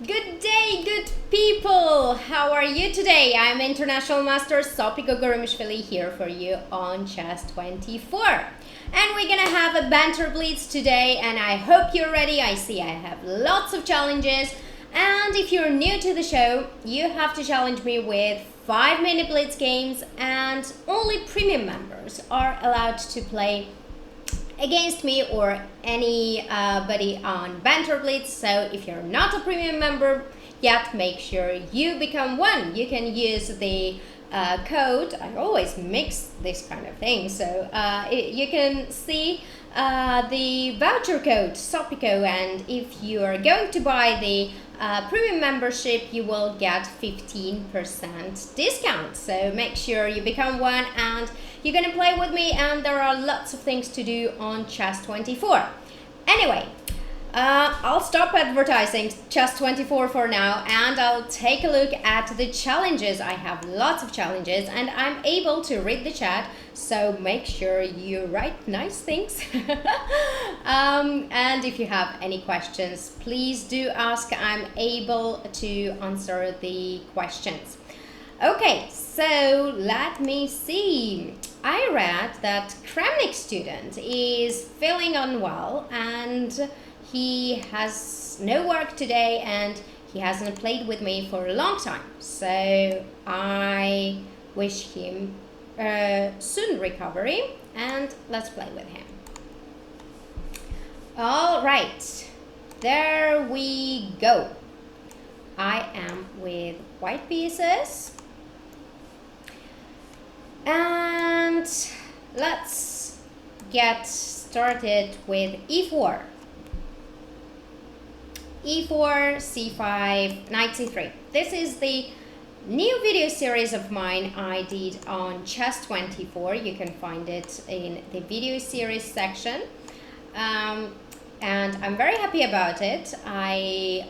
Good day, good people! How are you today? I'm International Master Sopiko Guramishvili here for you on Chess 24. And we're gonna have a Banter Blitz today, and I hope you're ready. I see I have lots of challenges. And if you're new to the show, you have to challenge me with 5-minute Blitz games, and only premium members are allowed to play against me or anybody on Banter Blitz. So if you're not a premium member yet, make sure you become one. You can use the code. I always mix this kind of thing, so you can see the voucher code Sopiko, and if you are going to buy the premium membership, you will get 15% discount. So make sure you become one, and you're gonna play with me, and there are lots of things to do on Chess 24. Anyway, I'll stop advertising Chess 24 for now, and I'll take a look at the challenges. I have lots of challenges, and I'm able to read the chat, so make sure you write nice things. And if you have any questions, please do ask. I'm able to answer the questions. Okay, so let me see. I read that Kramnik student is feeling unwell, and he has no work today, and he hasn't played with me for a long time. So I wish him soon recovery, and let's play with him. All right, there we go. I am with white pieces. And let's get started with e4. e4, c5, knight c3. This is the new video series of mine I did on Chess 24. You can find it in the video series section. And I'm very happy about it. I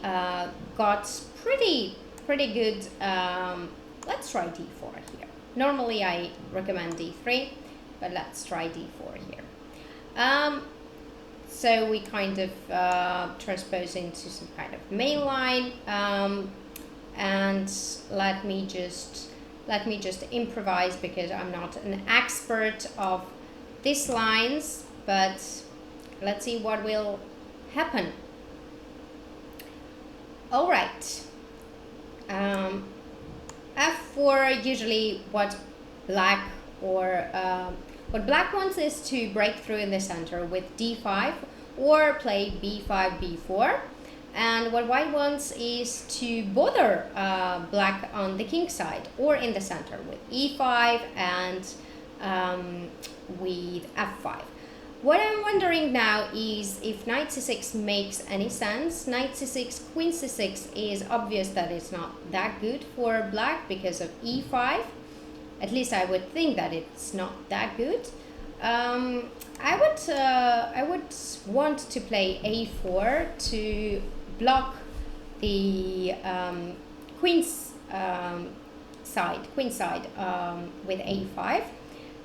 got pretty good. Let's try d4 here. Normally I recommend d3, but let's try d4 here. So we kind of transpose into some kind of main line, and let me just improvise, because I'm not an expert of these lines, but let's see what will happen. All right. F4, usually what black wants is to break through in the center with d5, or play b5, b4. And what white wants is to bother black on the king side or in the center with e5 and with f5. What I'm wondering now is if knight c6 makes any sense. Knight c6, queen c6 is obvious that it's not that good for black because of e5. At least I would think that it's not that good. I would want to play a4 to block the queen side with a5.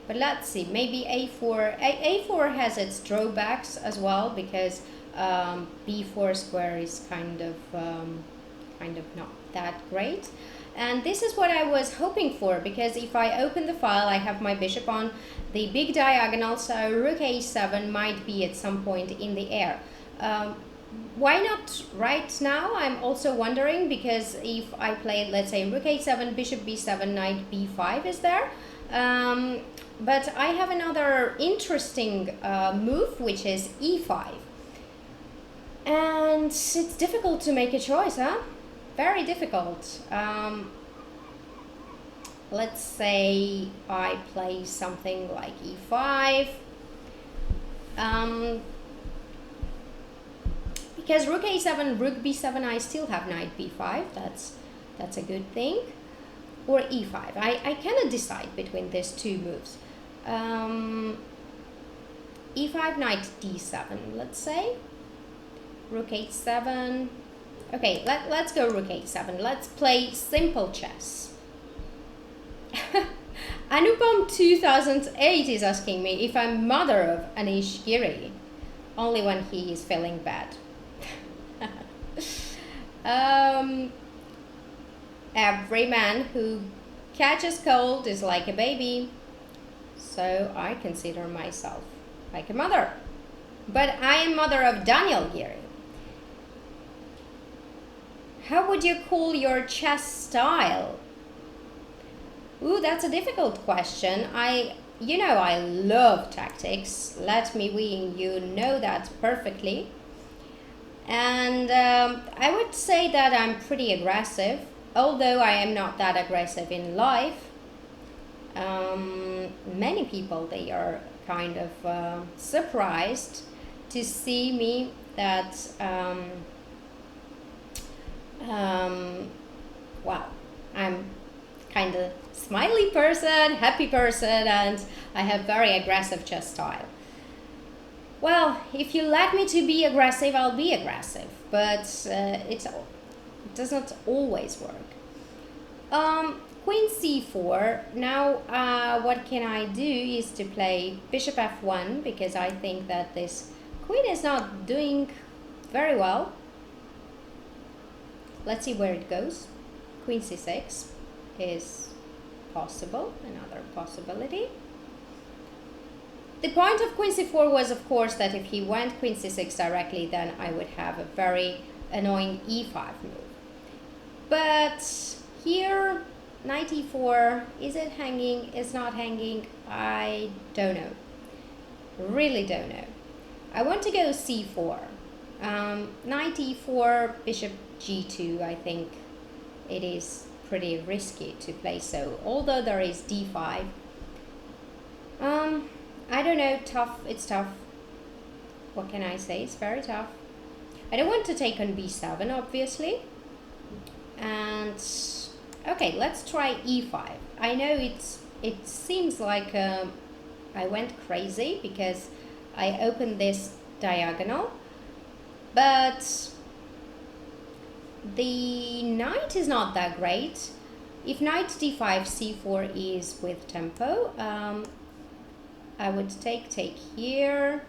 But let's see, maybe a4 has its drawbacks as well, because b4 square is kind of not that great. And this is what I was hoping for, because if I open the file, I have my bishop on the big diagonal, so rook a7 might be at some point in the air. Why not right now? I'm also wondering, because if I play, let's say, rook a7, bishop b7, knight b5 is there. But I have another interesting move, which is e5. And it's difficult to make a choice, huh? Very difficult. Let's say I play something like e5. Because rook a7, rook b7, I still have knight b5. That's a good thing. Or e5. I cannot decide between these two moves. e5, knight d7, let's say. Rook h7. Okay, let's go rook h7. Let's play simple chess. Anupam 2008 is asking me if I'm mother of Anish Giri, only when he is feeling bad. Um, every man who catches cold is like a baby. So I consider myself like a mother. But I am mother of Daniel Geary. How would you call your chess style? Ooh, that's a difficult question. I love tactics. Let me win. You know that perfectly. And I would say that I'm pretty aggressive, although I am not that aggressive in life. Many people, they are kind of surprised to see me that wow, I'm kind of smiley person, happy person, and I have very aggressive chess style. Well, if you let me to be aggressive, I'll be aggressive, but it doesn't always work. Queen c4. Now, what can I do is to play bishop f1, because I think that this queen is not doing very well. Let's see where it goes. Queen c6 is possible, another possibility. The point of queen c4 was, of course, that if he went queen c6 directly, then I would have a very annoying e5 move. But here, knight e4, is it hanging, is not hanging? I don't know. Really don't know. I want to go c4. Knight e4, bishop g2, I think it is pretty risky to play so, although there is d5. I don't know, tough, it's tough. What can I say? It's very tough. I don't want to take on b7, obviously. And okay, let's try e5. I know it seems like I went crazy because I opened this diagonal, but the knight is not that great. If knight d5, c4 is with tempo, I would take here.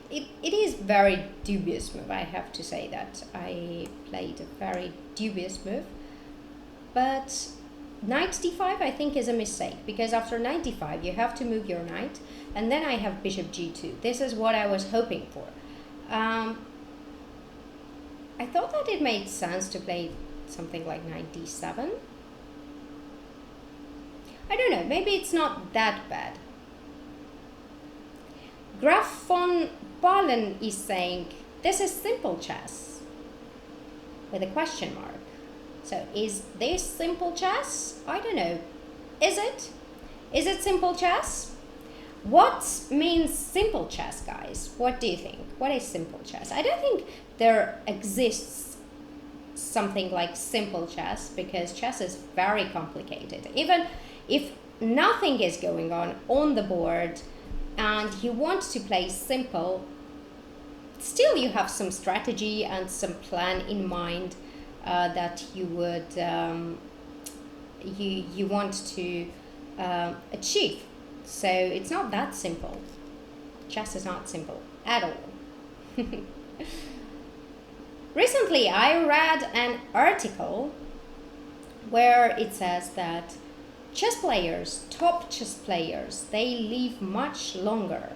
It is very dubious move. I have to say that I played a very dubious move. But knight d5 I think is a mistake, because after knight d5 you have to move your knight, and then I have bishop g2. This is what I was hoping for. I thought that it made sense to play something like knight d7. I don't know, maybe it's not that bad. Graf von Balen is saying, this is simple chess, with a question mark. So is this simple chess? I don't know. Is it? Is it simple chess? What means simple chess, guys? What do you think? What is simple chess? I don't think there exists something like simple chess, because chess is very complicated. Even if nothing is going on the board and you want to play simple, still you have some strategy and some plan in mind that you would you want to achieve. So it's not that simple. Chess is not simple at all. Recently I read an article where it says that chess players, top chess players, they live much longer.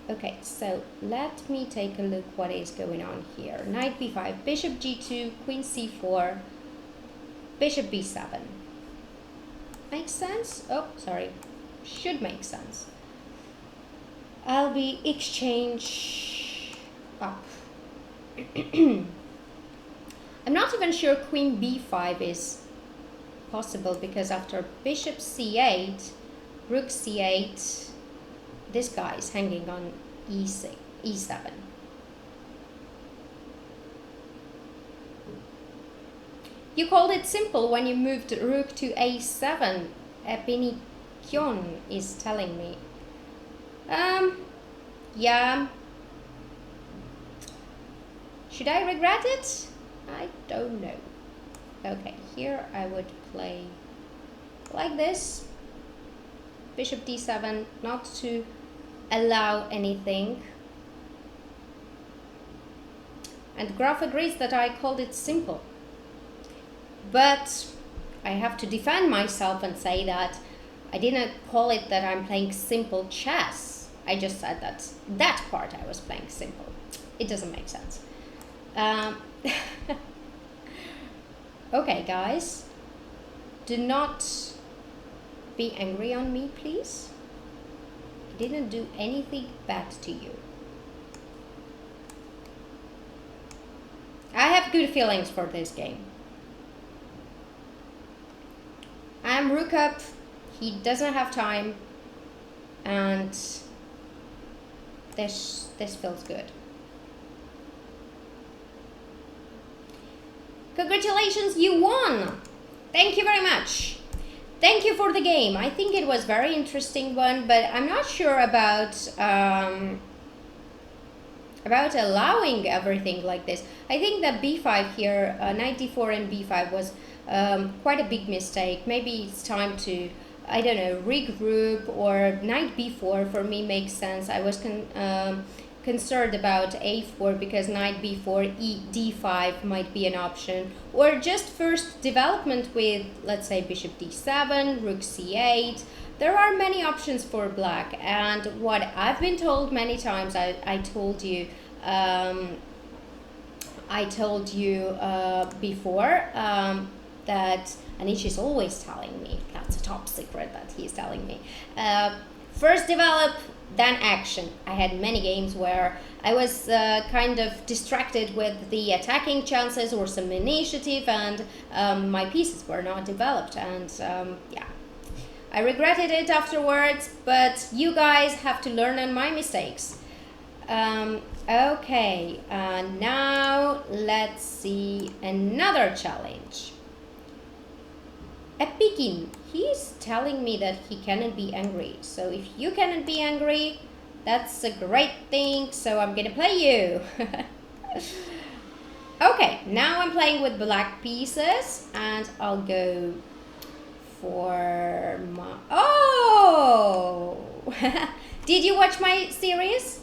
Okay, so let me take a look what is going on here. Knight b5, bishop g2, queen c4, bishop b7. Makes sense? Oh, sorry. Should make sense. I'll be exchange up. I'm not even sure queen b5 is possible, because after bishop c8, rook c8, this guy is hanging on e6, e7. You called it simple when you moved rook to a7, Epinikyon is telling me. Yeah. Should I regret it? I don't know. Okay, here I would play like this. Bishop d7, not to allow anything. And Graf agrees that I called it simple. But I have to defend myself and say that I didn't call it that I'm playing simple chess. I just said that part I was playing simple. It doesn't make sense. Okay, guys. Do not be angry on me, please. I didn't do anything bad to you. I have good feelings for this game. I'm rook up. He doesn't have time, and this feels good. Congratulations, you won! Thank you very much. Thank you for the game. I think it was very interesting one, but I'm not sure about allowing everything like this. I think that b5 here, knight d4 and b5 was quite a big mistake. Maybe it's time to, I don't know, regroup, or knight b4 for me makes sense. I was concerned about a4 because knight b4, d5 might be an option, or just first development with, let's say, bishop d7, rook c8. There are many options for black, and what I've been told many times, I told you before that Anish is always telling me, that's a top secret that he's telling me, first develop, then action. I had many games where I was kind of distracted with the attacking chances or some initiative, and my pieces were not developed, and yeah, I regretted it afterwards, but you guys have to learn on my mistakes. Okay, now let's see another challenge. Epikin, he's telling me that he cannot be angry. So if you cannot be angry, that's a great thing. So I'm gonna play you. Okay, now I'm playing with black pieces, and I'll go for my... Oh! Did you watch my series?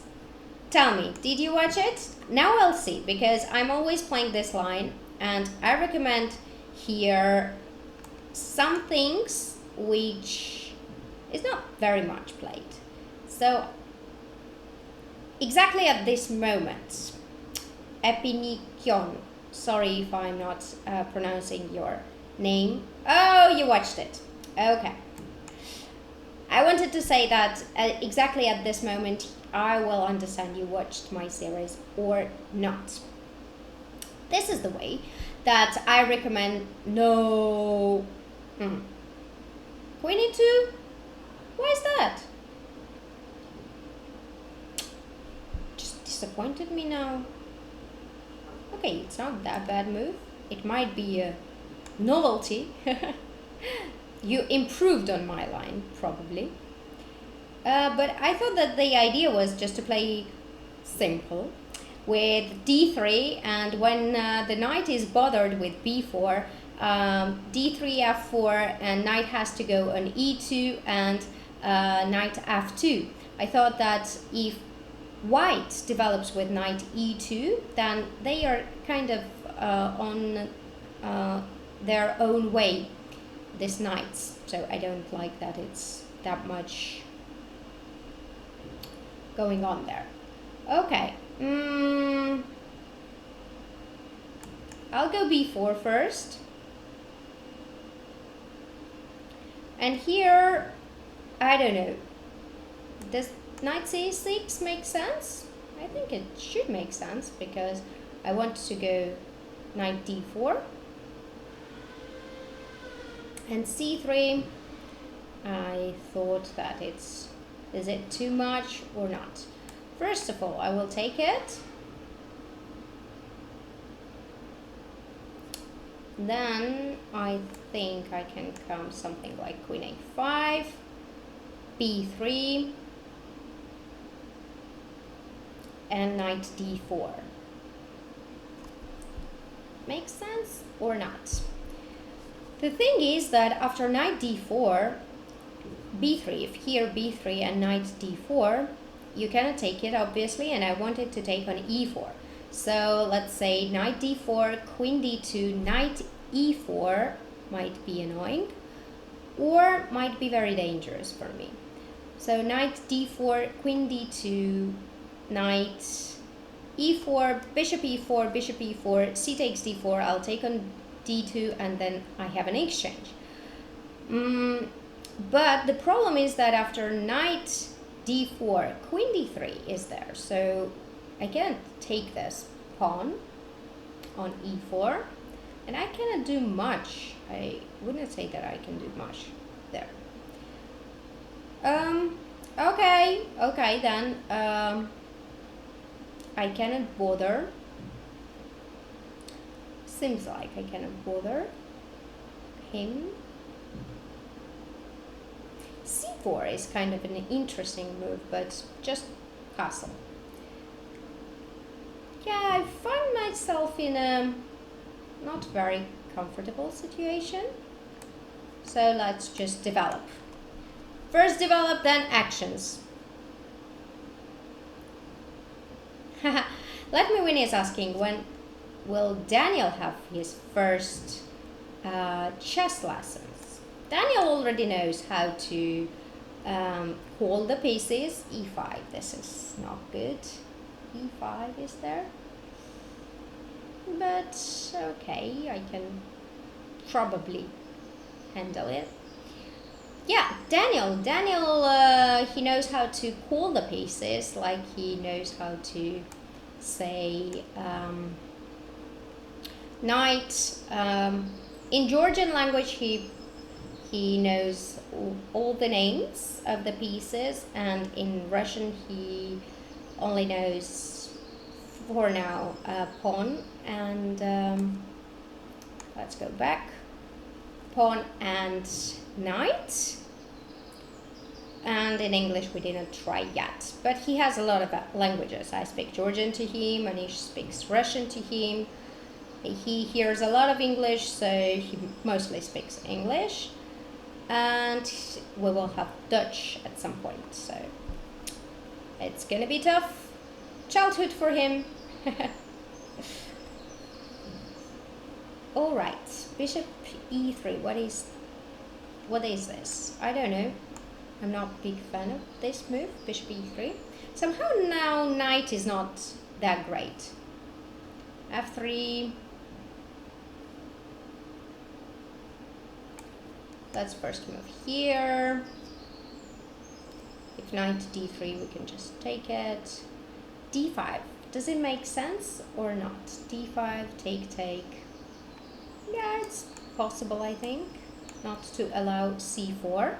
Tell me, did you watch it? Now I'll see, because I'm always playing this line, and I recommend here some things which is not very much played. So exactly at this moment, Epinikion, sorry if I'm not pronouncing your name. Oh, you watched it. Okay. I wanted to say that exactly at this moment I will understand you watched my series or not. This is the way that I recommend. No. Queen e2? Why is that? Just disappointed me now. Okay, it's not that bad move. It might be a novelty. You improved on my line, probably. But I thought that the idea was just to play simple with d3, and when the knight is bothered with b4, d3, f4, and knight has to go on e2 and knight f2. I thought that if white develops with knight e2, then they are kind of on their own way, these knights. So I don't like that it's that much going on there. Okay. I'll go b4 first. And here, I don't know, does knight c6 make sense? I think it should make sense, because I want to go knight d4. And c3, I thought that is it too much or not? First of all, I will take it. Then I think I can come something like queen a5, b3, and knight d4. Makes sense or not? The thing is that after knight d4, b3, if here b3 and knight d4, you cannot take it obviously, and I wanted to take on e4. So let's say knight d4, queen d2, knight e4 might be annoying or might be very dangerous for me. So knight d4, queen d2, knight e4, bishop e4, bishop e4, c takes d4, I'll take on d2, and then I have an exchange. But the problem is that after knight d4, queen d3 is there, so I can't take this pawn on e4, and I cannot do much. I wouldn't say that I can do much there. Okay then, I cannot bother. Seems like I cannot bother him. c4 is kind of an interesting move, but just castle. Yeah, I find myself in a not very comfortable situation. So let's just develop. First develop, then actions. Let Me Win is asking, when will Daniel have his first chess lessons? Daniel already knows how to call the pieces. e5, this is not good. e5 is there. But okay, I can probably handle it. Yeah, Daniel, he knows how to call the pieces, like he knows how to say knight. In Georgian language, he knows all the names of the pieces, and in Russian he only knows, for now, pawn and let's go back, pawn and knight. And in English we didn't try yet, but he has a lot of languages. I speak Georgian to him, Manish speaks Russian to him. He hears a lot of English, so he mostly speaks English, and we will have Dutch at some point, so it's gonna be tough childhood for him. All right, bishop e3. What is this? I don't know. I'm not a big fan of this move, bishop e3. Somehow now knight is not that great. f3. Let's first move here. If knight d3, we can just take it. d5. Does it make sense or not? d5, take. Yeah, it's possible, I think, not to allow c4.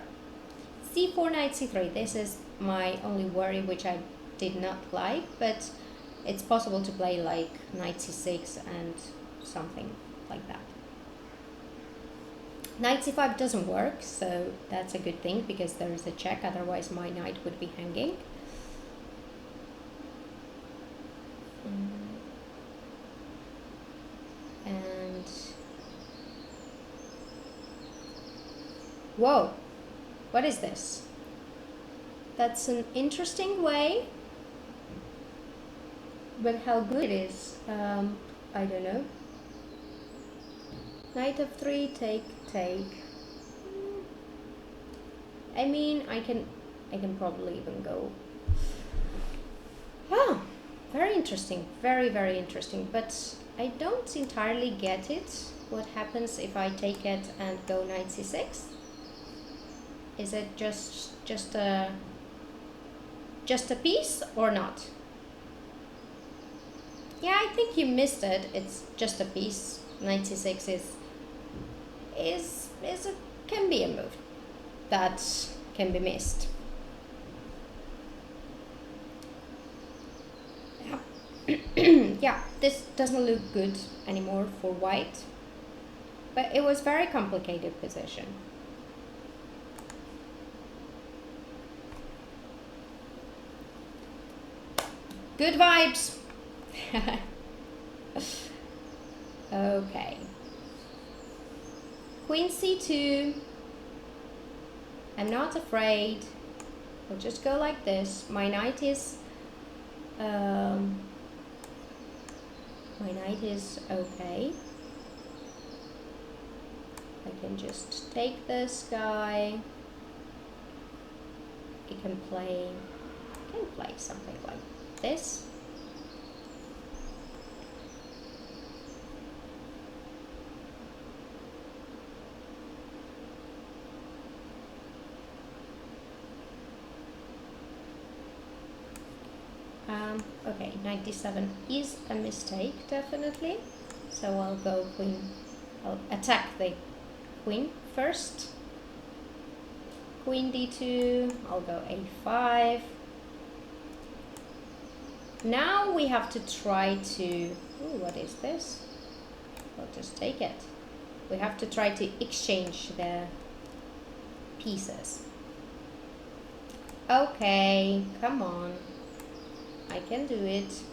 c4, knight c3. This is my only worry, which I did not like, but it's possible to play like knight c6 and something like that. Knight c5 doesn't work, so that's a good thing because there is a check, otherwise my knight would be hanging. And whoa, what is this? That's an interesting way, but how good it is, I don't know. Knight f3, take. I mean, I can probably even go. Oh, very interesting, very interesting, but I don't entirely get it. What happens if I take it and go knight c6? Is it just a piece or not? Yeah, I think you missed it. It's just a piece. Knight c6 can be a move that can be missed. Yeah, this doesn't look good anymore for white, but it was very complicated position. Good vibes. Okay. Queen c2. I'm not afraid. I'll just go like this. My knight is My knight is okay. I can just take this guy. He can play something like this. Okay, 97 is a mistake, definitely. So I'll go queen. I'll attack the queen first. Queen d2, I'll go a5. Now we have to try to... Ooh, what is this? I'll just take it. We have to try to exchange the pieces. Okay, come on. I can do it.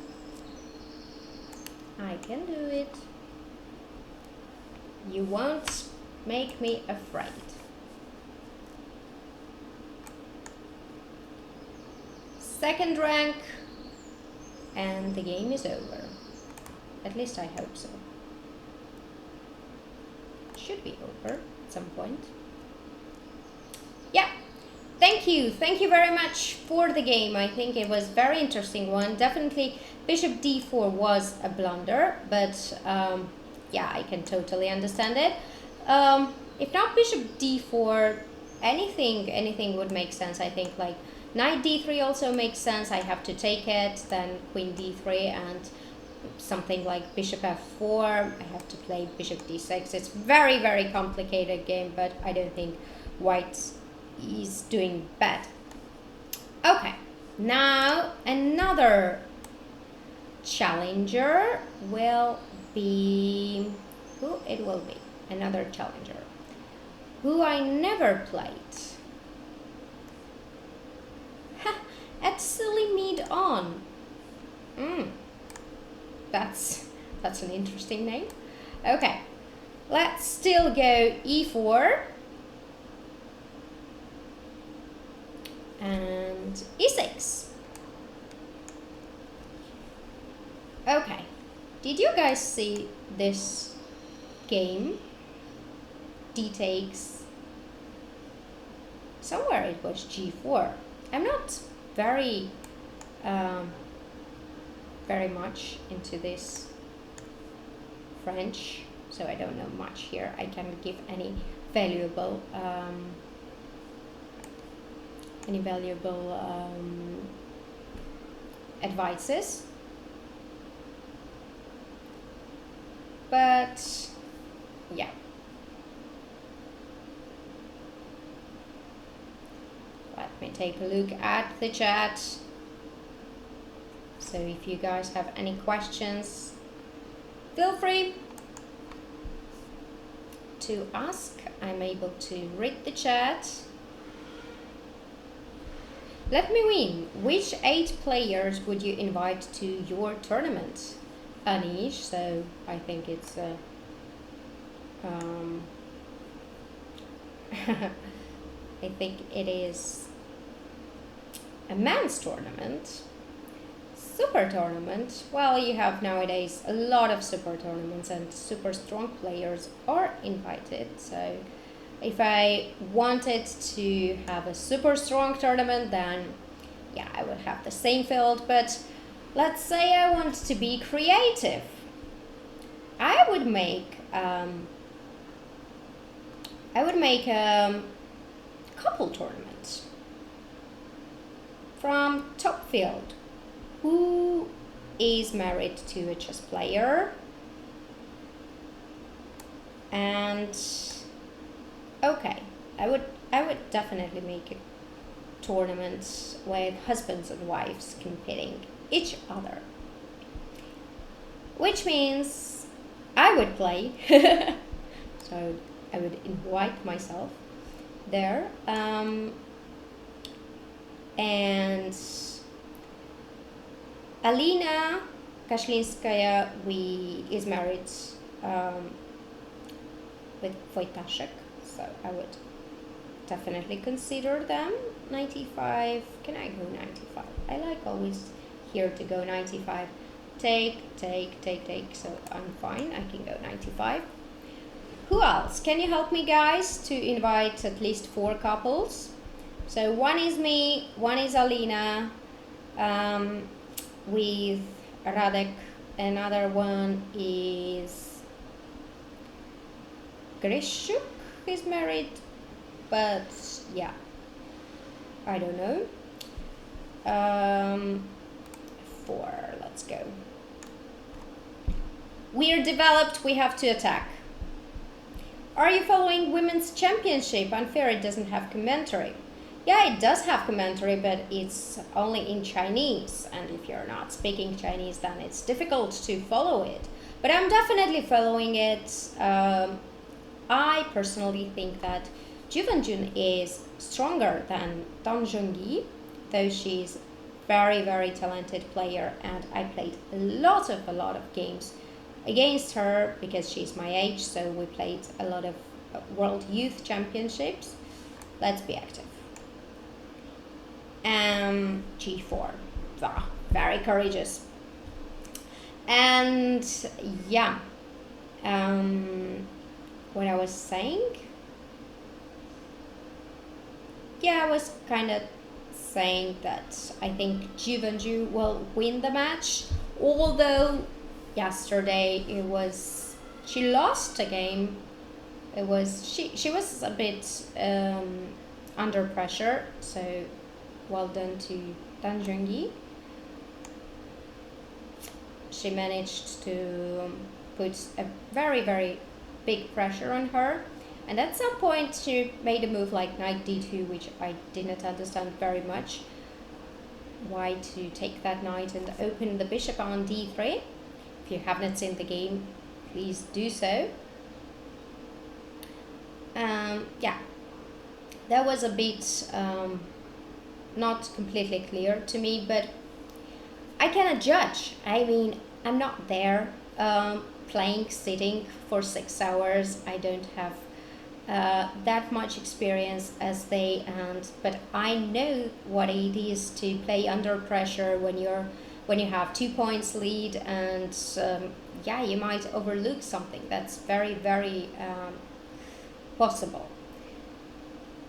I can do it. You won't make me afraid. Second rank, and the game is over. At least I hope so. It should be over at some point. Yeah. Thank you very much for the game. I think it was a very interesting one. Definitely bishop d4 was a blunder, but yeah, I can totally understand it. If not bishop d4, anything would make sense. I think like knight d3 also makes sense. I have to take it, then queen d3, and something like bishop f4. I have to play bishop d6. It's very complicated game, but I don't think white is doing bad. Okay, now another challenger will be... Who it will be? Another challenger who I never played. At silly mead on. That's an interesting name. Okay, let's still go e4 and e6. Okay, did you guys see this game? D takes. Somewhere it was g4. I'm not very much into this French, so I don't know much here. I can't give any valuable advices, but yeah. Let me take a look at the chat. So if you guys have any questions, feel free to ask. I'm able to read the chat. Let me win. Which 8 players would you invite to your tournament? Anish, so I think it's I think it is a men's tournament. Super tournament. Well, you have nowadays a lot of super tournaments and super strong players are invited. So if I wanted to have a super strong tournament, then yeah, I would have the same field. But let's say I want to be creative. I would make couple tournaments from top field. Who is married to a chess player? And okay, I would definitely make tournaments with husbands and wives competing each other, which means I would play. So I would invite myself there, and Alina Kashlinskaya is married with Wojtaszek, so I would definitely consider them. 95, can I go 95? I like always here to go 95. take. So I'm fine. I can go 95. Who else? Can you help me, guys, to invite at least 4 couples? So one is me, one is Alina, with Radek. Another one is Grishuk. He's married, but yeah, I don't know. 4. Let's go. We're developed. We have to attack. Are you following Women's Championship? Unfair, it doesn't have commentary. Yeah, it does have commentary, but it's only in Chinese. And if you're not speaking Chinese, then it's difficult to follow it. But I'm definitely following it. I personally think that Ju Wenjun is stronger than Dang Zhongyi, though she's very talented player, and I played a lot of games against her because she's my age, so we played a lot of World Youth Championships. Let's be active. G4. Very courageous. And yeah, what I was saying? Yeah, I was kind of saying that I think Ju Wenju will win the match, although yesterday she lost a game. She was a bit under pressure, so well done to Dan Zhongyi. She managed to put a very big pressure on her, and at some point she made a move like knight d2, which I did not understand very much. Why to take that knight and open the bishop on d3? If you have not seen the game, please do so. Yeah, that was a bit not completely clear to me, but I cannot judge. I mean, I'm not there playing, sitting for 6 hours. I don't have that much experience as they, but I know what it is to play under pressure when you have 2 points lead, and yeah, you might overlook something. That's very possible.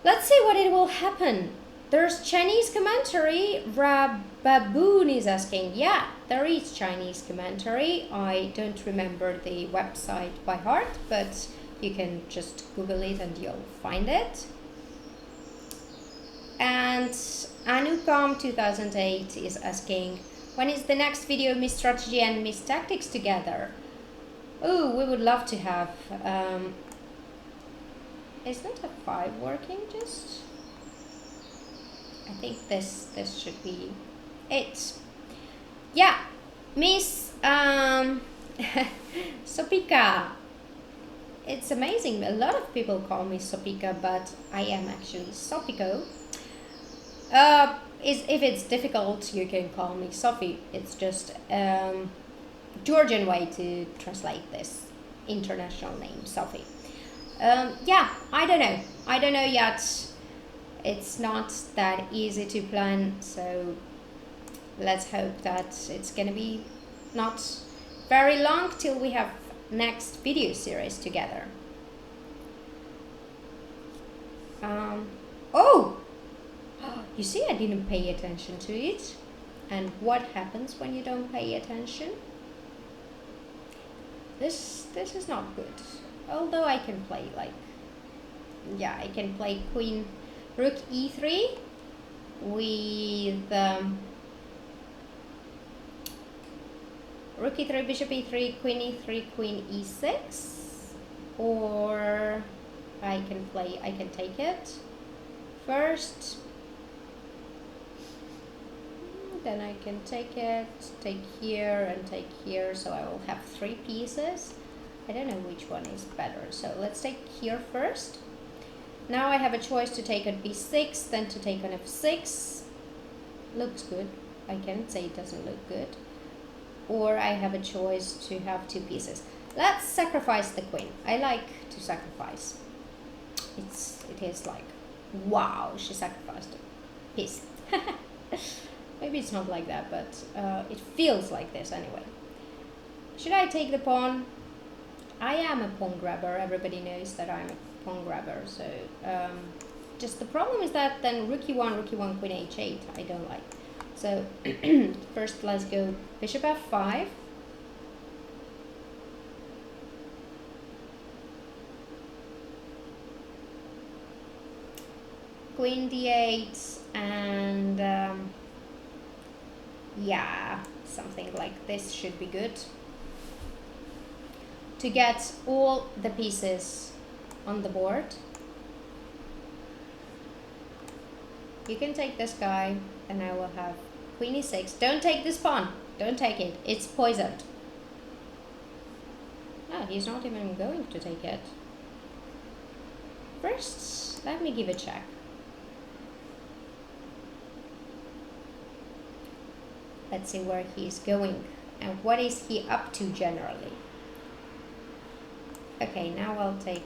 Let's see what it will happen. There's Chinese commentary. Rababoon is asking. Yeah, there is Chinese commentary. I don't remember the website by heart, but you can just Google it and you'll find it. And Anupam 2008 is asking, when is the next video Miss Strategy and Miss Tactics together? Oh, we would love to have. Is not a 5 working? Just, I think this should be it. Yeah, Miss Sopika. It's amazing. A lot of people call me Sopika, but I am actually Sopiko. If it's difficult, you can call me Sophie. It's just Georgian way to translate this international name, Sophie. Yeah, I don't know yet. It's not that easy to plan, so let's hope that it's gonna be not very long till we have next video series together. Oh, you see, I didn't pay attention to it. And what happens when you don't pay attention? This is not good. Although I can play like, yeah, I can play queen, rook e3 with rook e3, bishop e3, queen e3, queen e6, or I can take it first, then I can take it, take here and take here, so I will have 3 pieces. I don't know which one is better, so let's take here first. Now I have a choice to take on b6, then to take on f6. Looks good. I can't say it doesn't look good. Or I have a choice to have 2 pieces. Let's sacrifice the queen. I like to sacrifice. It is like, wow, she sacrificed a piece. Maybe it's not like that, but it feels like this anyway. Should I take the pawn? I am a pawn grabber. Everybody knows that I'm a pawn grabber. So just the problem is that then rook e1, queen h8. I don't like. So first let's go bishop f5. Queen d8 and yeah, something like this should be good to get all the pieces on the board. You can take this guy and I will have queen e6. Don't take this pawn. Don't take it. It's poisoned. No, he's not even going to take it. First, let me give a check. Let's see where he's going and what is he up to generally. Okay, now I'll take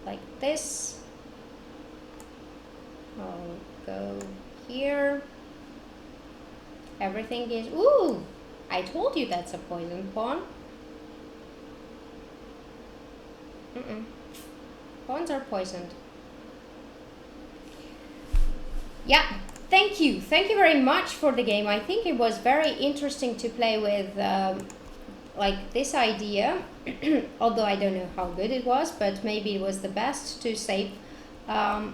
like this. I'll go here. Everything is... Ooh! I told you that's a poison pawn. Pawns are poisoned. Yeah. Thank you very much for the game. I think it was very interesting to play with like this idea, although I don't know how good it was, but maybe it was the best to save the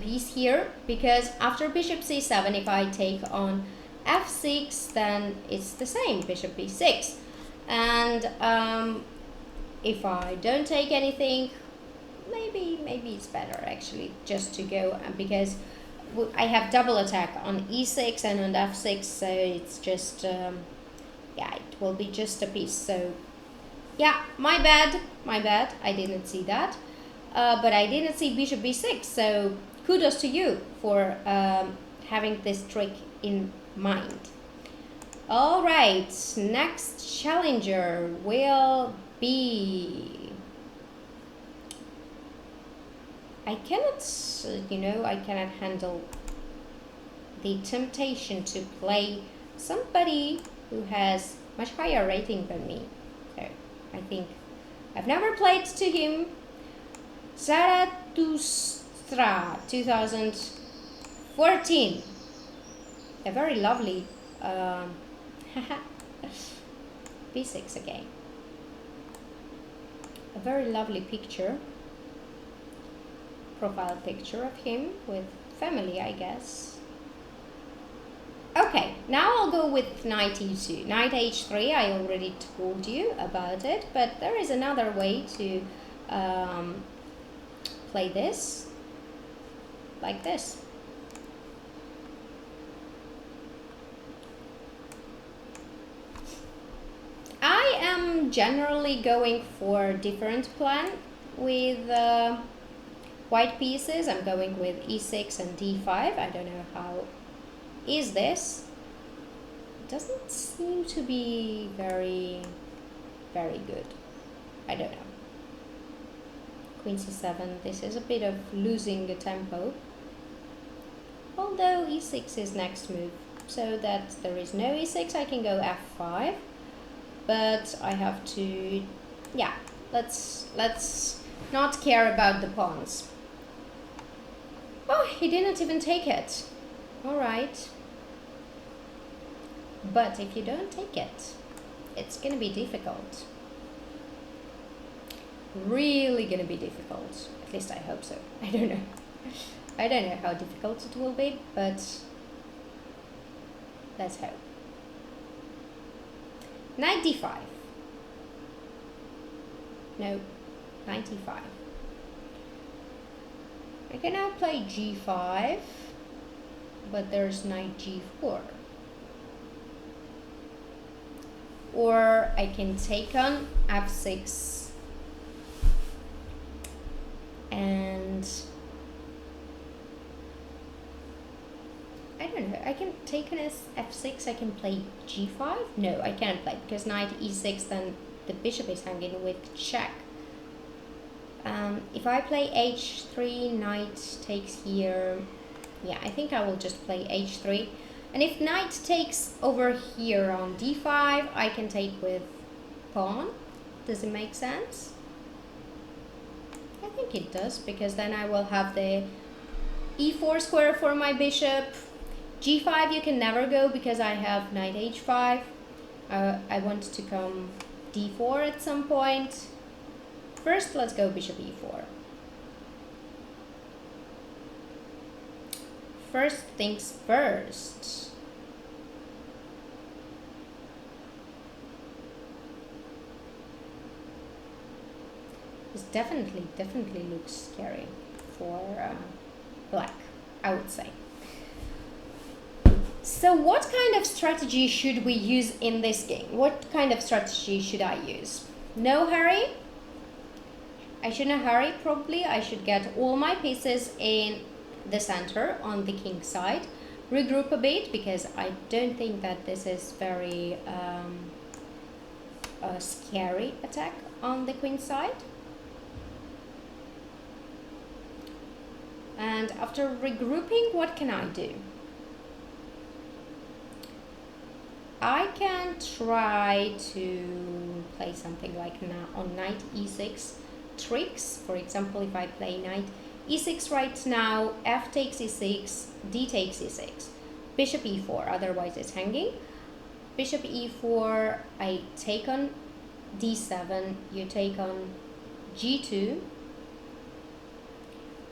piece here, because after bishop c7, if I take on f6, then it's the same, bishop b6, and if I don't take anything, maybe it's better actually just to go, because I have double attack on e6 and on f6, so it's just yeah, it will be just a piece. So yeah, my bad, I didn't see that, but I didn't see bishop b6, so kudos to you for having this trick in mind. All right, next challenger will be... I cannot, I cannot handle the temptation to play somebody who has much higher rating than me. So I think I've never played to him. Zarathustra 2014. A very lovely b6 again. A very lovely picture. Profile picture of him with family, I guess. Okay, now I'll go with knight e2. Knight h3, I already told you about it, but there is another way to play this, like this. I am generally going for different plan with white pieces. I'm going with e6 and d5. I don't know how is this. It doesn't seem to be very good. I don't know. Queen c7. This is a bit of losing the tempo. Although e6 is next move, so that there is no e6, I can go f5. But I have to, yeah, let's not care about the pawns. Oh, he didn't even take it. All right. But if you don't take it, it's gonna be difficult. Really gonna be difficult. At least I hope so. I don't know. I don't know how difficult it will be, but let's hope. Knight d5. No, knight e5. I can now play g5, but there's knight g4. Or I can take on f6 and I don't know, I can take on f6, I can play g5? No, I can't play because knight e6, then the bishop is hanging with check. If I play h3, knight takes here. Yeah, I think I will just play h3 And if knight takes over here on d5, I can take with pawn. Does it make sense? I think it does, because then I will have the e4 square for my bishop. g5 you can never go because I have knight h5. I want to come d4 at some point. First, let's go bishop e4. First things first. This definitely looks scary for black, I would say. So what kind of strategy should we use in this game? What kind of strategy should I use? No hurry. I shouldn't hurry, probably. I should get all my pieces in the center on the king side. Regroup a bit, because I don't think that this is very a scary attack on the queen side. And after regrouping, what can I do? I can try to play something like now on knight e6 tricks. For example, if I play knight e6 right now, f takes e6, d takes e6, bishop e4, otherwise it's hanging. Bishop e4, I take on d7, you take on g2,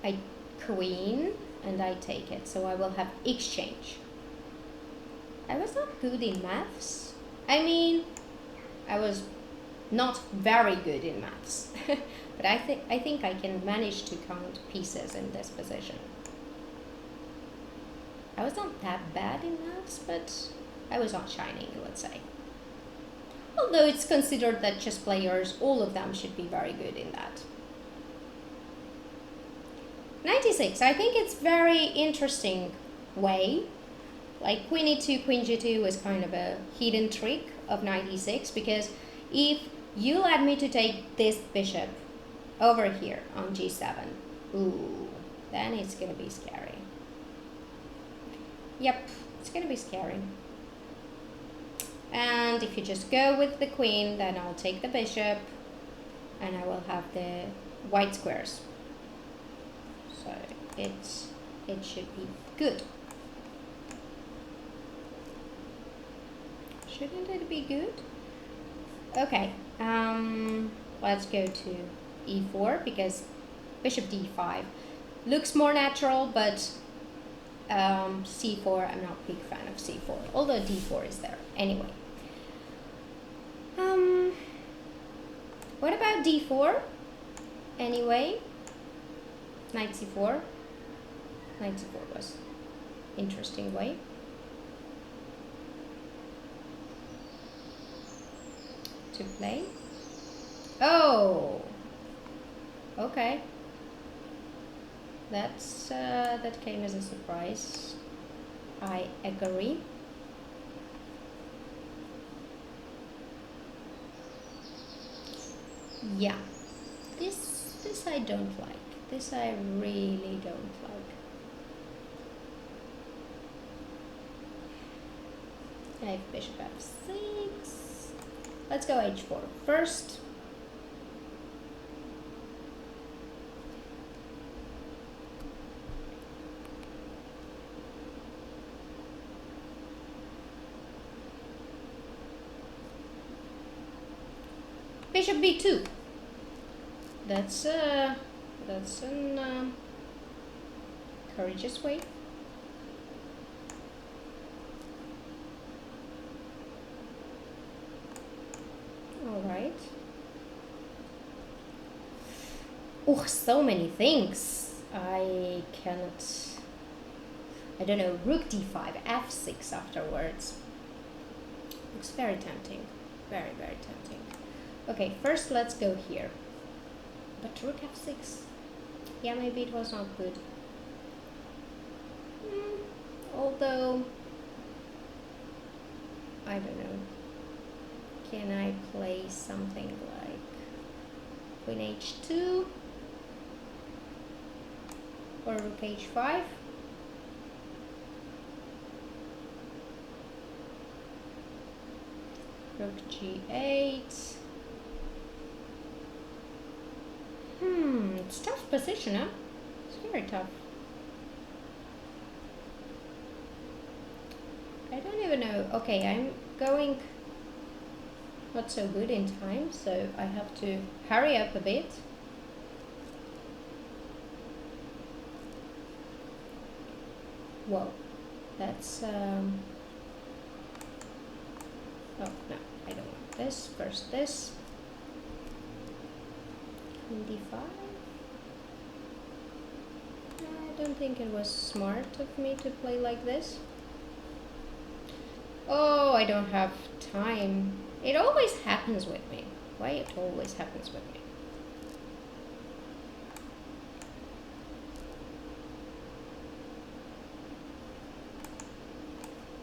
I queen, and I take it, so I will have exchange. I was not good in maths. I mean, I was not very good in maths, but I think I can manage to count pieces in this position. I was not that bad in maths, but I was not shining, let's say. Although it's considered that chess players, all of them should be very good in that. 96, I think it's very interesting way. Like queen e2, queen g2 was kind of a hidden trick of knight e6, because if you let me to take this bishop over here on g7, ooh, then it's gonna be scary. Yep, it's gonna be scary. And if you just go with the queen, then I'll take the bishop and I will have the white squares. So it should be good. Shouldn't it be good? Okay, let's go to e4, because bishop d5 looks more natural, but c4, I'm not a big fan of c4, although d4 is there. Anyway, what about d4? Anyway, knight c4. Knight c4 was interesting way. To play. Oh, okay. That's that came as a surprise. I agree. Yeah, this I don't like. This I really don't like. I have bishop f6. Let's go h4 first. Bishop b2. That's an courageous way. All right. Oh, so many things. I cannot. I don't know. Rook d5, f6 afterwards. Looks very tempting. Very, very tempting. Okay, first let's go here. But rook f6. Yeah, maybe it was not good. Although, I don't know. Can I play something like queen h2 or rook h5? Rook g8. It's tough position, huh? It's very tough. I don't even know. Okay, I'm going not so good in time, so I have to hurry up a bit. Whoa, that's oh no, I don't want this. First this. Queen d5. I don't think it was smart of me to play like this. Oh, I don't have time. It always happens with me. Why it always happens with me?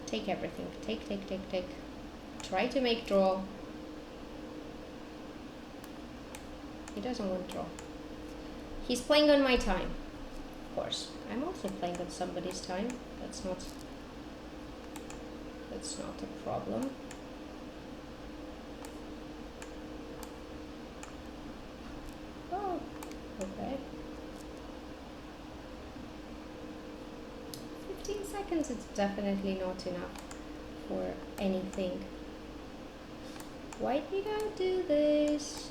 Take everything. Take. Try to make draw. He doesn't want draw. He's playing on my time. Of course. I'm also playing on somebody's time. That's not a problem. Oh, okay. 15 seconds is definitely not enough for anything. Why did I do this?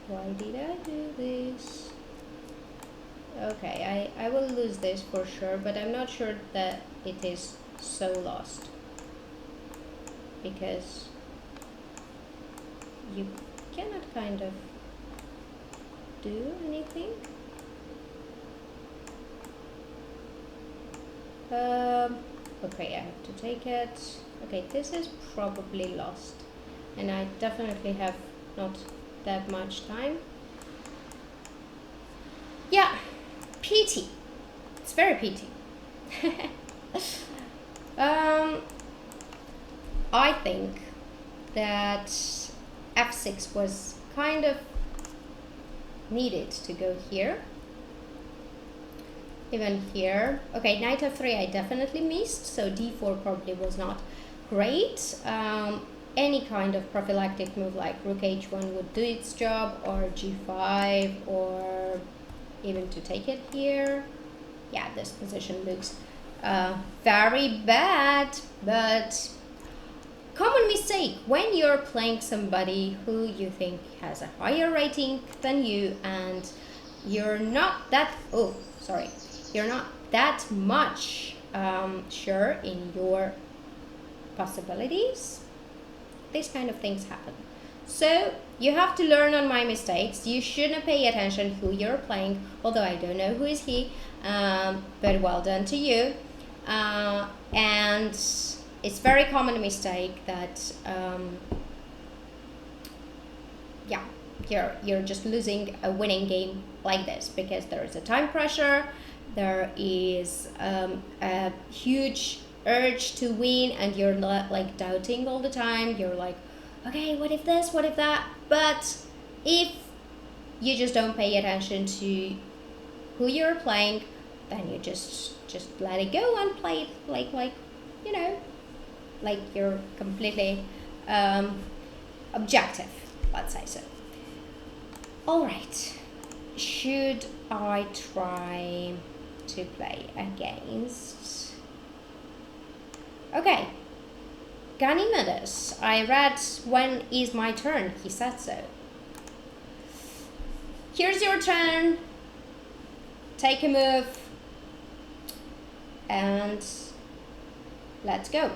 Why did I do this? Okay, I will lose this for sure, but I'm not sure that it is so lost, because you cannot kind of do anything. Okay, I have to take it. Okay, this is probably lost, and I definitely have not that much time. Yeah, pity. It's very pity. I think that f6 was kind of needed to go here. Even here. Okay, knight f3 I definitely missed, so d4 probably was not great. Any kind of prophylactic move like rook h1 would do its job, or g5, or even to take it here. Yeah, this position looks very bad, but common mistake when you're playing somebody who you think has a higher rating than you, and you're not that you're not that much sure in your possibilities. These kind of things happen. So you have to learn on my mistakes. You shouldn't pay attention who you're playing, although I don't know who is he, but well done to you. And it's very common mistake that yeah, you're just losing a winning game like this, because there is a time pressure, there is a huge urge to win, and you're not like doubting all the time. You're like, okay, what if this, what if that? But if you just don't pay attention to who you're playing, then you just let it go and play it like you know, like you're completely objective, let's say so. All right, should I try to play against? Okay, Ganymedes. I read when is my turn, he said so. Here's your turn. Take a move and let's go.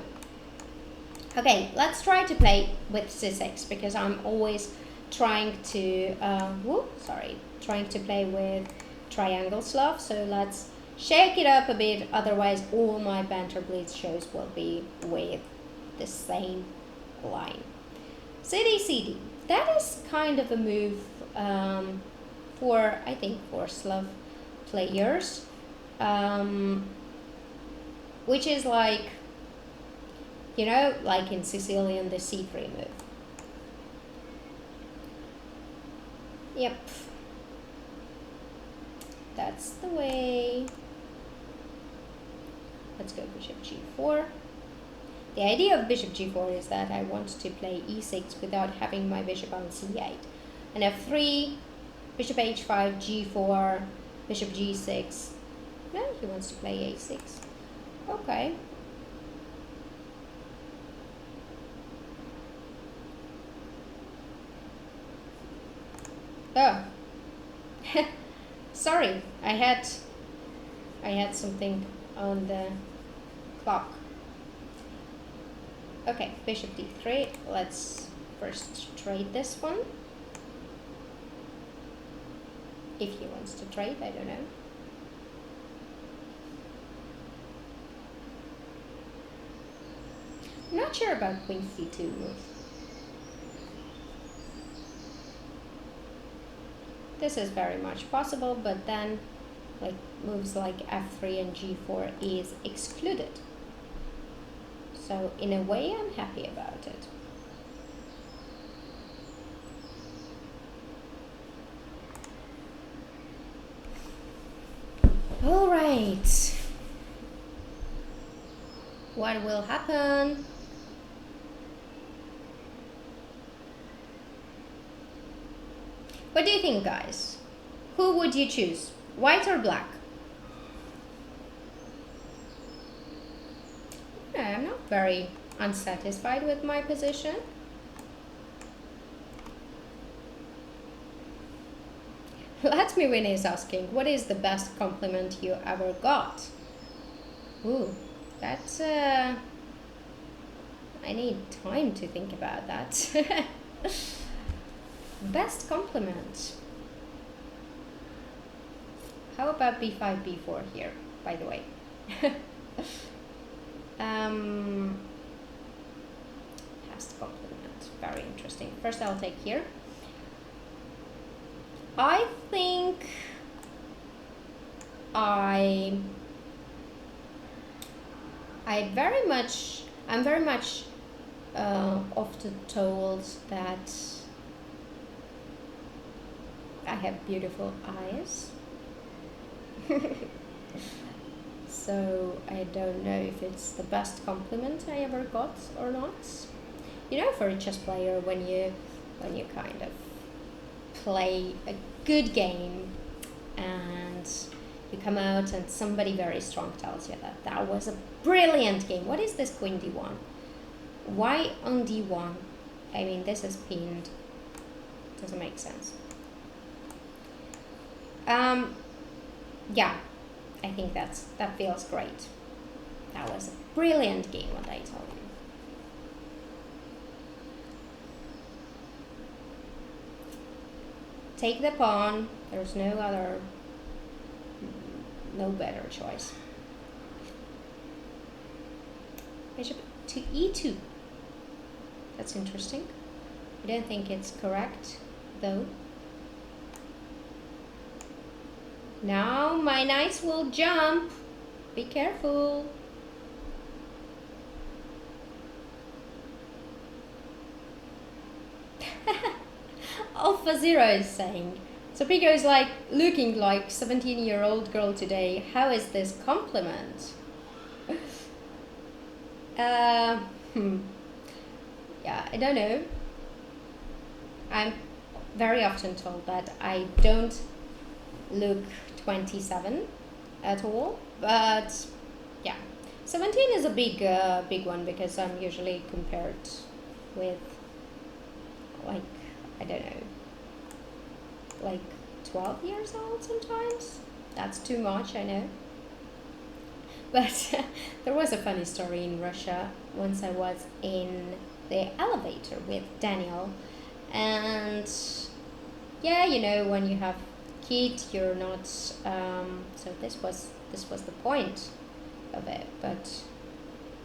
Okay, let's try to play with c6, because I'm always trying to trying to play with triangle stuff. So let's shake it up a bit, otherwise all my Banter Blitz shows will be with the same line. CD. That is kind of a move for, I think, for Slav players, which is like, you know, like in Sicilian, the c3 move. Yep, that's the way. Let's go bishop g4. The idea of bishop g4 is that I want to play e6 without having my bishop on c8. And f3, bishop h5, g4, bishop g6. No, he wants to play a6. Okay. Oh. Sorry, I had something on the clock. Okay, bishop d3. Let's first trade this one. If he wants to trade, I don't know. I'm not sure about queen c2 move. This is very much possible, but then like moves like f3 and g4 is excluded. So in a way, I'm happy about it. All right. What will happen? What do you think, guys? Who would you choose? White or black? I'm not very unsatisfied with my position. Let Me Win is asking, what is the best compliment you ever got? Ooh, that's I need time to think about that. Best compliment. How about b5, b4 here, by the way? Best compliment. Very interesting. First I'll take here. I think I'm very much often told that I have beautiful eyes. So I don't know if it's the best compliment I ever got or not. You know, for a chess player, when you kind of play a good game and you come out and somebody very strong tells you that that was a brilliant game. What is this queen d1? Why on d1? I mean, this is pinned. Doesn't make sense. Yeah, I think that feels great. That was a brilliant game, what I told you. Take the pawn. There's no better choice. Bishop to e2. That's interesting. I don't think it's correct, though. Now my knights will jump. Be careful. Alpha Zero is saying, Sopiko is like looking like 17-year-old girl today. How is this compliment? Yeah, I don't know. I'm very often told that I don't look 27 at all, but yeah, 17 is a big one because I'm usually compared with, like, I don't know, like 12 years old sometimes. That's too much, I know. But there was a funny story in Russia. Once I was in the elevator with Daniel, and yeah, you know, when you have kids, you're not so this was the point of it, but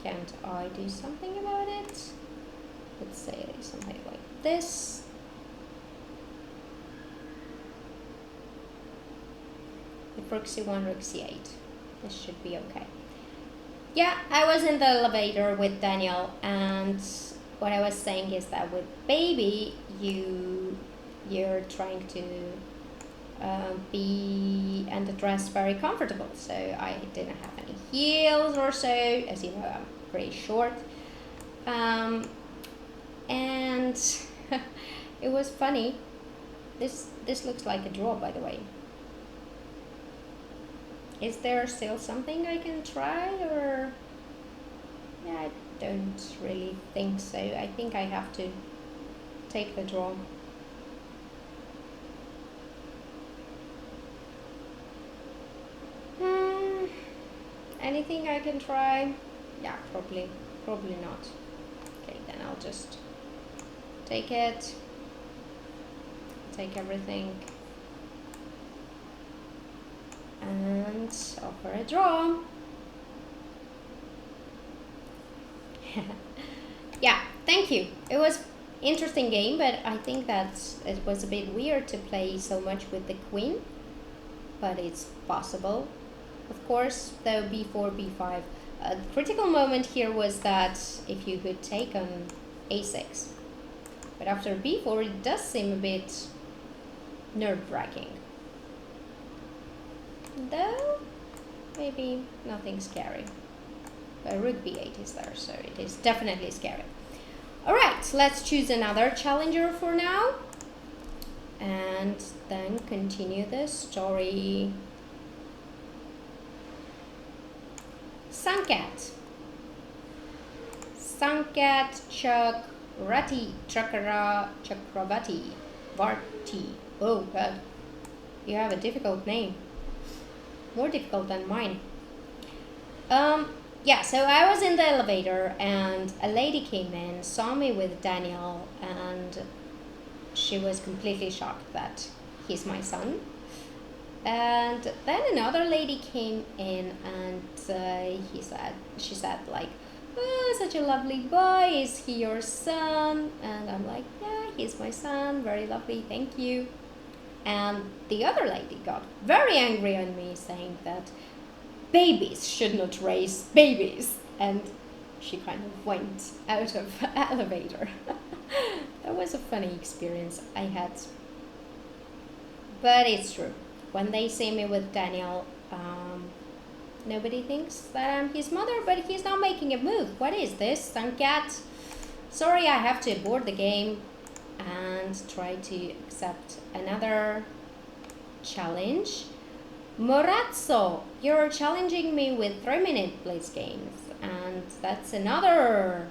can't I do something about it? Let's say something like this. If rook c1, rook c8, this should be okay. Yeah, I was in the elevator with Daniel, and what I was saying is that with baby, you're trying to be and dress very comfortable. So I didn't have any heels or so. As you know, I'm pretty short. And it was funny. This looks like a draw, by the way. Is there still something I can try, or yeah, I don't really think so. I think I have to take the draw. Anything I can try? Yeah, probably not. Okay, then I'll just take it. Take everything. And offer a draw. Yeah, thank you. It was interesting game, but I think that it was a bit weird to play so much with the queen, but it's possible. Of course, the b4, b5. The critical moment here was that if you could take on a6, but after b4 it does seem a bit nerve-wracking. Though, maybe nothing scary. But rook b8 is there, so it is definitely scary. Alright, let's choose another challenger for now. And then continue the story. Sankat. Sankat Chakravati. Varti. Oh god. You have a difficult name. More difficult than mine. Yeah, so I was in the elevator and a lady came in, saw me with Daniel, and she was completely shocked that he's my son. And then another lady came in and she said like, oh, such a lovely boy, is he your son? And I'm like, yeah, he's my son, very lovely, thank you. And the other lady got very angry on me, saying that babies should not raise babies, and she kind of went out of the elevator. That was a funny experience I had. But it's true. When they see me with Daniel, nobody thinks that I'm his mother, but he's not making a move. What is this, Sankat? Sorry, I have to abort the game and try to accept another challenge. Morazzo, you're challenging me with 3-minute blitz games, and that's another,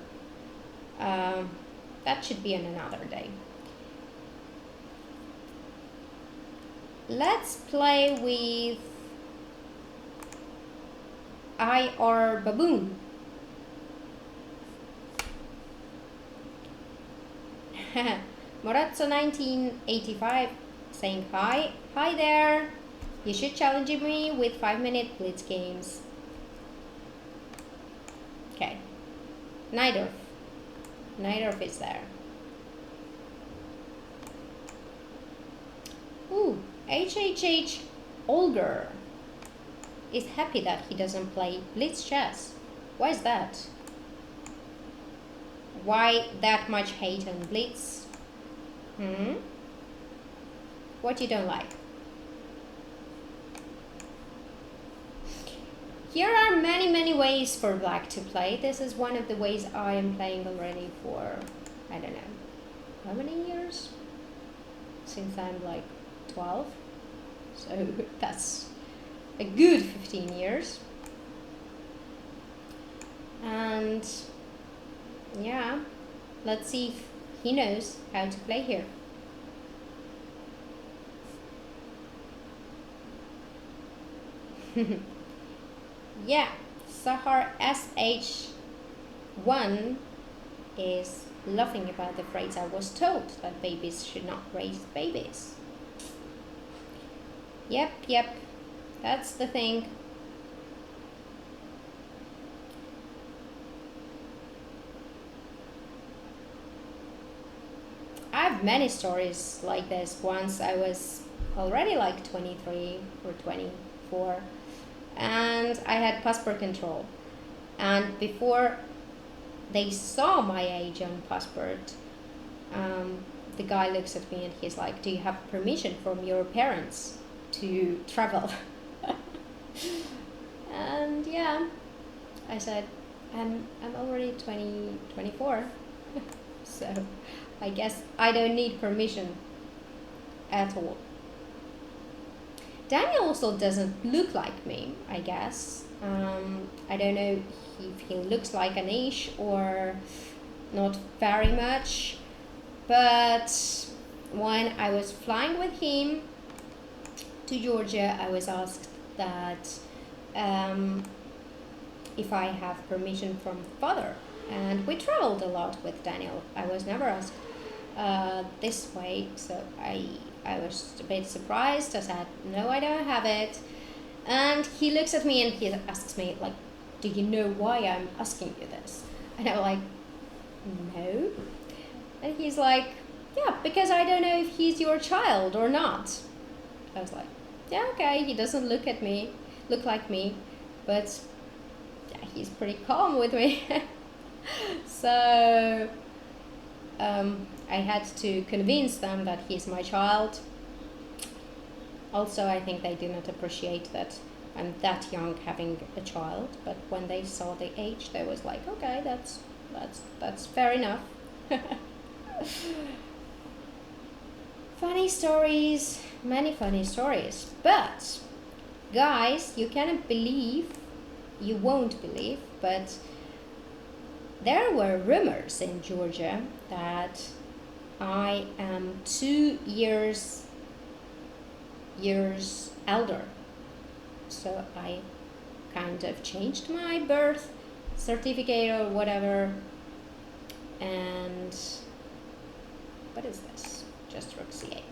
that should be on another day. Let's play with IR Baboon. Morazzo 1985 saying hi. Hi there. You should challenge me with 5-minute blitz games. Okay. Najdorf. Najdorf is there. Ooh, HHH Olger is happy that he doesn't play blitz chess. Why is that? Why that much hate on blitz? What you don't like? Here are many ways for black to play. This is one of the ways I am playing already for, I don't know, how many years? Since I'm like 12. So that's a good 15 years. And yeah, let's see if he knows how to play here. Yeah, Sahar SH1 is laughing about the phrase I was told that babies should not raise babies. Yep, that's the thing. I have many stories like this. Once I was already like 23 or 24 and I had passport control, and before they saw my age on passport, the guy looks at me and he's like, do you have permission from your parents to travel? And yeah, I said I'm already 24, so I guess I don't need permission at all. Daniel also doesn't look like me, I guess. I don't know if he looks like Anish or not very much, but when I was flying with him to Georgia, I was asked that if I have permission from father, and we traveled a lot with Daniel. I was never asked this way, so I was a bit surprised. I said, no, I don't have it. And he looks at me and he asks me, like, do you know why I'm asking you this? And I'm like, no. And he's like, yeah, because I don't know if he's your child or not. I was like, yeah, okay, he doesn't look like me, but yeah, he's pretty calm with me. So I had to convince them that he's my child. Also, I think they do not appreciate that I'm that young having a child, but when they saw the age, they was like, okay, that's fair enough. Funny stories, many funny stories. But guys, you won't believe, but there were rumors in Georgia that I am 2 years elder. So I kind of changed my birth certificate or whatever. And what is this? Just Roxy.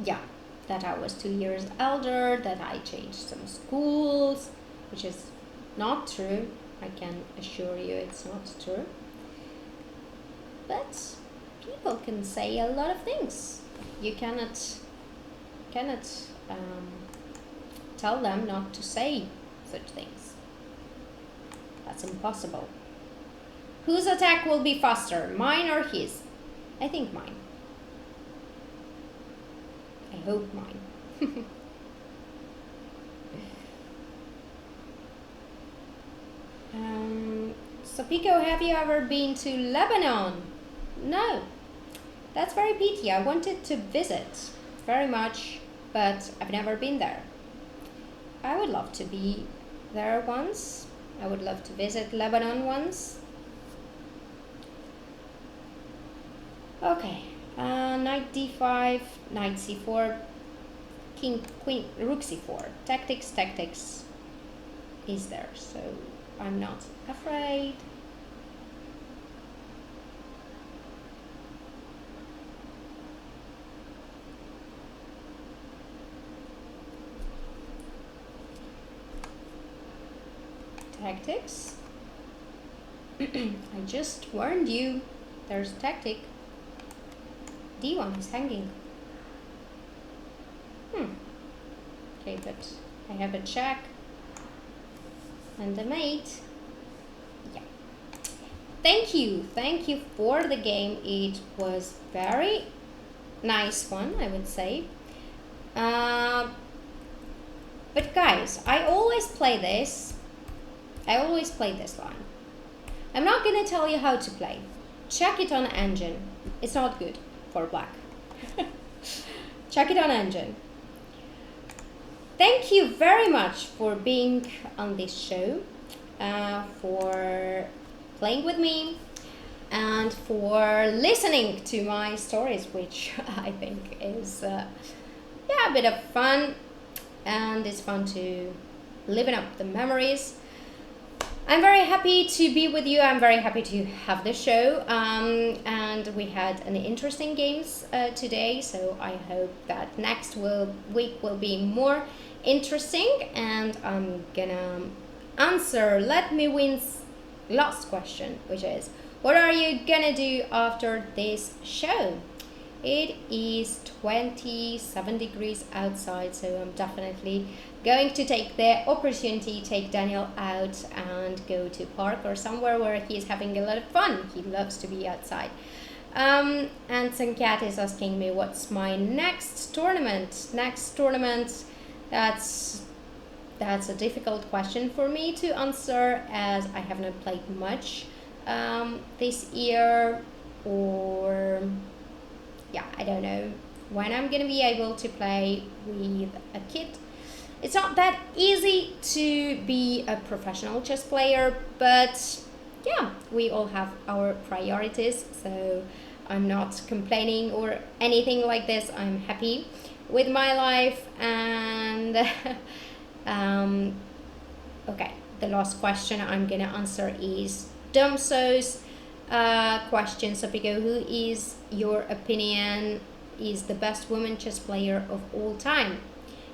Yeah, that I was 2 years elder, that I changed some schools, which is not true. I can assure you it's not true. But people can say a lot of things. You cannot tell them not to say such things. That's impossible. Whose attack will be faster, mine or his? I think mine. I hope mine. Sopiko, have you ever been to Lebanon? No. That's very pity. I wanted to visit very much, but I've never been there. I would love to be there once. I would love to visit Lebanon once. Okay, knight d5, knight c4, king, queen, rook c4. Tactics is there, so I'm not afraid. Tactics. I just warned you. There's tactic. D1 is hanging. Okay, but I have a check and a mate. Yeah. Thank you for the game. It was very nice one, I would say. But guys, I always play this line. I'm not gonna tell you how to play. Check it on engine. It's not good for black. Check it on engine. Thank you very much for being on this show, for playing with me, and for listening to my stories, which I think is a bit of fun, and it's fun to liven up the memories. I'm very happy to be with you. I'm very happy to have the show, and we had an interesting games today, so I hope that next week will be more interesting, and I'm gonna answer Let Me Win's last question, which is, what are you gonna do after this show? It is 27 degrees outside, so I'm definitely going to take the opportunity, take Daniel out and go to park or somewhere where he's having a lot of fun. He loves to be outside. And Sankat is asking me what's my next tournament. That's a difficult question for me to answer, as I have not played much this year, or yeah, I don't know when I'm gonna be able to play with a kid. It's not that easy to be a professional chess player, but yeah, we all have our priorities, so I'm not complaining or anything like this. I'm happy with my life. And okay, the last question I'm gonna answer is Domso's question. Sopiko, who is your opinion is the best woman chess player of all time?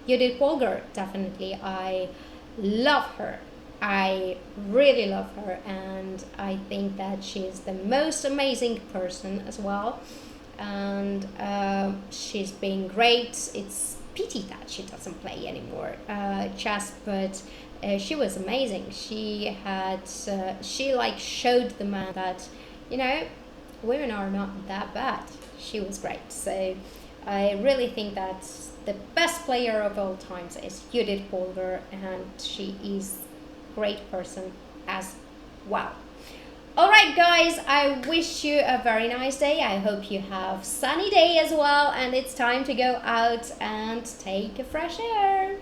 Judith Polgar, definitely. I love her. I really love her, and I think that she's the most amazing person as well. And she's been great. It's pity that she doesn't play anymore chess, but she was amazing. She like showed the man that, you know, women are not that bad. She was great. So I really think that the best player of all times is Judith Polgar, and she is a great person as well. Alright guys, I wish you a very nice day. I hope you have sunny day as well, and it's time to go out and take a fresh air.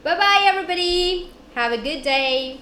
Bye bye everybody. Have a good day.